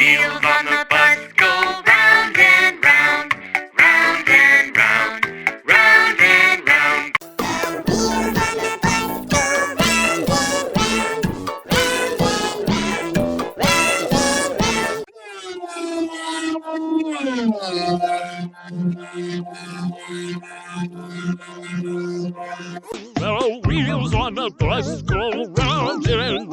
Wheels on the bus go round and round, round and round, round and round. Wheels on the bus go round and